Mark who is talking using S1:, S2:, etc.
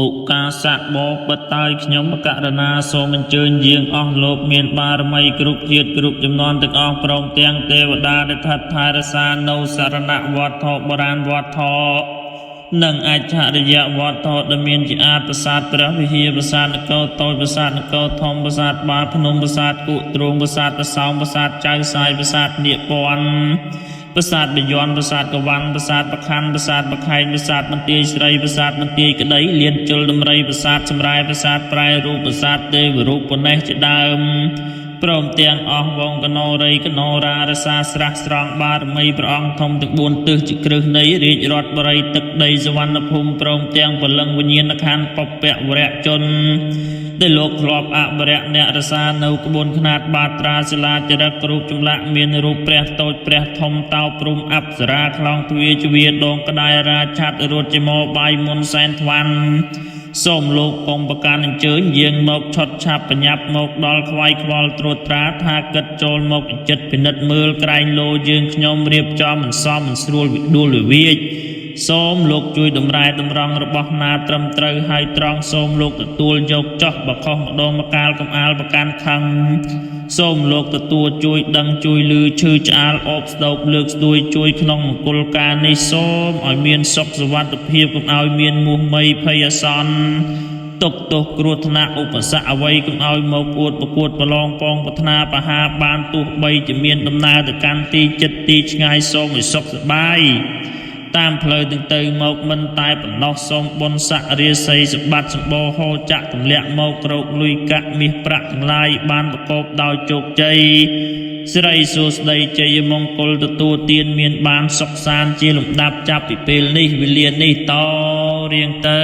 S1: ឧកាសៈបបតើខ្ញុំករណាសូមអញ្ជើញយាងអស់លោកមានបារមីគ្រប់ជាតិគ្រប់ចំនួនទាំងអស់ព្រមទាំងទេវតាដែលថិតថែរក្សានៅសរណវត្ថុបុរាណវត្ថុនិងអច្ឆរិយវត្ថុដែលមានជាអាប្រាសាទព្រះវិហារប្រាសាទនគរតូចប្រាសាទនគរធំប្រាសាទបាភ្នំប្រាសាទគុទ្រងប្រាសាទប្រសោងប្រាសាទចៅសាយប្រាសាទនាគពន្ធប្រាសាទបយ័នប្រាសាទកវ៉ាន់ប្រាសាទបខណ្ឌប្រាសាទបខែងប្រាសាទមន្ទីរស្រីប្រាសាទមន្ទីរក្តីលៀនជលដំរីប្រាសាទសម្រាយប្រាសាទប្រែរូបប្រាសាទទេវរូបប៉ុណ្ណេះជាដើមព្រមទាំងអស់វងកណោរីកណោរារសាស្រះស្រង់បារមីព្រះអង្គធំទាំង4ទិសជាគ្រឹះនៃរាជរដ្ឋបរិយទឹកដីសវណ្ណភូមិព្រមទាំងពលឹងវិញ្ញាណខណ្ឌពពវរៈជនដែលលោកធ្លាប់អបរៈអ្នករសានៅក្បួនខ្នាតបាត្រាសិលាចារឹករូបចម្លាក់មានរូបព្រះតូចព្រះធំតោព្រំអប្សរាខ្លងទ្វាជ្វាដងក្តាយរាឆាត់រត់ជាមកបាយមុនសែនថ្វាន់សូមលោកកុំប្រកាន់អញ្ជើញយាងមកឆត់ឆាប់បញ្ញាប់មកដល់ខ្វាយខ្វល់ត្រួតត្រាថាកិត្តចូលមកចិត្តពិនិត្យមើលក្រែងលោយើងខ្ញុំរៀបចំមិនសមមិនស្រួលវិដួលវិវាចសូមលោកជួយតម្រែតម្រង់របស់ណាត្រឹមត្រូវហើយត្រង់សូមលោកទទួលយកចោះបខុសម្ដងម្កាលកំអាលប្រកាន់ខឹងសូមលោកទទួលជួយដឹងជួយលឺឈឺឆ្អាលអបស្ដោកលើកស្ទួយជួយក្នុងមង្គលការនេះសូមឲ្យមានសុខសុវត្ថិភាពកុំឲ្យមានមោះមីភ័យអាសន្នទុកទោសគ្រោះថ្នាក់ឧបសគ្គអ្វីកុំឲ្យមកអួតប្រកួតប្រឡងពងប្រាថ្នាបហាបានទោះបីជាមានដំណើរទៅកាន់ទីចិត្តទីឆ្ងាយសូមឲ្យសុខសប្បាយតាមផ្លូវទាំងទៅមកមិនតែប៉ុណ្ណោះសូមបុណ្យស័ក្តិរាសីសម្បត្តិសម្បូរហោចក្រទម្លាក់មករកលុយកាក់មាសប្រាក់ទាំងឡាយបានប្រកបដោយជោគជ័យសិរីសួស្តីជ័យមង្គលទទួលទានមានបានសុខសាន្តជាលំដាប់ចាប់ពីពេលនេះវេលានេះតរៀងទៅ